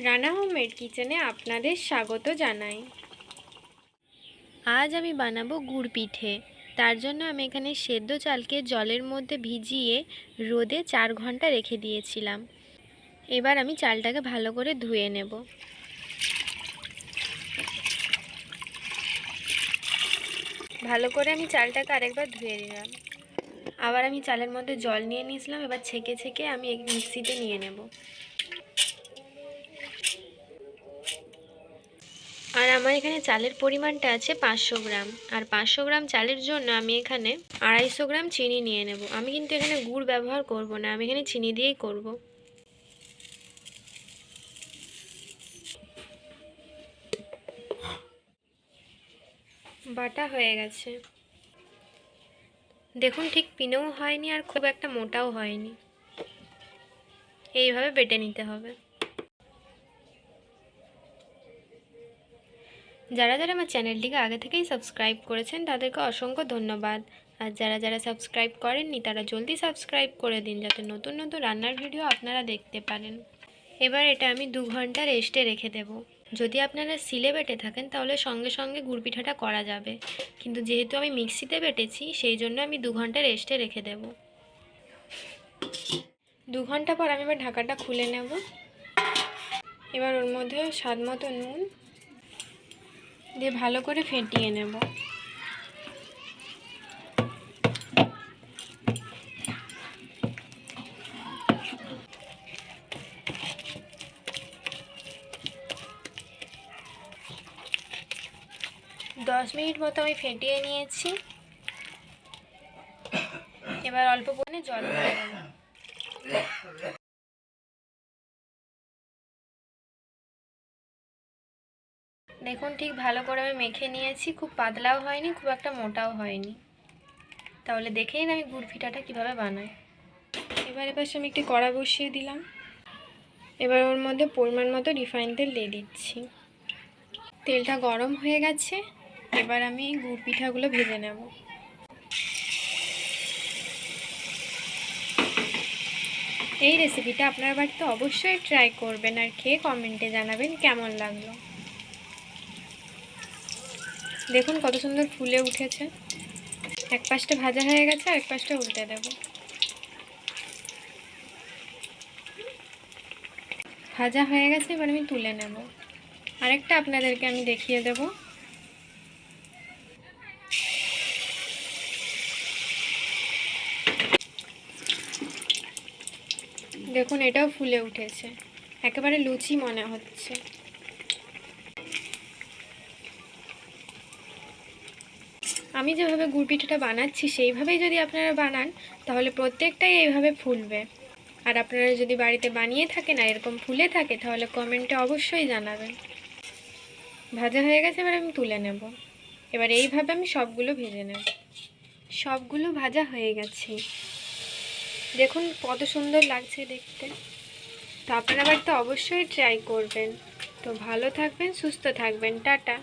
Rana homemade কিচেনে আপনাদের স্বাগত জানাই। আজ আমি বানাবো গুড় পিঠে। তার জন্য আমি এখানে সেদ্ধ চালকে জলের মধ্যে ভিজিয়ে রোদে 4 ঘন্টা রেখে দিয়েছিলাম। এবার আমি চালটাকে ভালো করে ধুয়ে নেব। ভালো করে আমি চালটাকে আরেকবার ধুয়ে নিলাম। আবার আমি চালের মধ্যে জল নিয়ে নিয়েছিলাম। এবার ছেঁকে ছেঁকে আমি মিক্সিতে নিয়ে নেব। আর আমার এখানে চালের পরিমাণটা আছে 500 গ্রাম। আর 500 গ্রাম চালের জন্য আমি এখানে 250 গ্রাম চিনি নিয়ে নেব। আমি কিন্তু এখানে গুড় ব্যবহার করব না, আমি এখানে চিনি দিয়েই করব। বাটা হয়ে গেছে। দেখুন, ঠিক পিনেও হয়নি আর খুব একটা মোটাও হয়নি। এইভাবে বেটে নিতে হবে। যারা যারা আমার চ্যানেলটিকে আগে থেকেই সাবস্ক্রাইব করেছেন তাদেরকে অসংখ্য ধন্যবাদ। আর যারা যারা সাবস্ক্রাইব করেননি তারা জলদি সাবস্ক্রাইব করে দিন, যাতে নতুন নতুন রান্নার ভিডিও আপনারা দেখতে পারেন। এবার এটা আমি 2 ঘন্টা রেস্টে রেখে দেব। যদি আপনারা সিলে বেটে থাকেন তাহলে সঙ্গে সঙ্গে গুড় পিঠাটা করা যাবে, কিন্তু যেহেতু আমি মিক্সিতে বেটেছি সেই জন্য আমি 2 ঘন্টা রেস্টে রেখে দেব। 2 ঘন্টা পর আমি এবার ঢাকাটা খুলে নেব। এবার ওর মধ্যে স্বাদ মতো নুন দিয়ে ভালো করে ফেটিয়ে নেব। দশ মিনিট মতো আমি ফেটিয়ে নিয়েছি। এবার অল্প পরিমাণে জল দিয়ে দেব। দেখুন, ঠিক ভালো করে আমি মেখে নিয়েছি। খুব পাতলাও হয়নি, খুব একটা মোটাও হয়নি। তাহলে দেখেই না আমি গুড় পিঠাটা কীভাবে বানাই। এবার পাশে আমি একটি কড়া বসিয়ে দিলাম। এবার ওর মধ্যে পরিমাণ মতো রিফাইন তেল দিয়ে দিচ্ছি। তেলটা গরম হয়ে গেছে। এবার আমি গুড় পিঠাগুলো ভেজে নেব। এই রেসিপিটা আপনার বাড়িতে অবশ্যই ট্রাই করবেন আর খেয়ে কমেন্টে জানাবেন কেমন লাগলো। দেখুন কত সুন্দর ফুলে উঠেছে। এক পাশটা ভাজা হয়ে গেছে, আর এক পাশটা উল্টে দেব। ভাজা হয়ে গেছে, এবার আমি তুলে নেব। আরেকটা আপনাদেরকে আমি দেখিয়ে দেব। দেখুন, এটাও ফুলে উঠেছে, একেবারে লুচি মনে হচ্ছে। আমি যেভাবে গুড় পিঠাটা বানাচ্ছি সেইভাবেই যদি আপনারা বানান তাহলে প্রত্যেকটাই এইভাবে ফুলবে। আর আপনারা যদি বাড়িতে বানিয়ে থাকেন আর এরকম ফুলে থাকে তাহলে কমেন্টে অবশ্যই জানাবেন। ভাজা হয়ে গেছে, এবার আমি তুলে নেব। এবার এইভাবে আমি সবগুলো ভেজে নেব। সবগুলো ভাজা হয়ে গেছে। দেখুন কত সুন্দর লাগছে দেখতে। তো আপনারা বাড়িতে অবশ্যই ট্রাই করবেন। তো ভালো থাকবেন, সুস্থ থাকবেন, টাটা।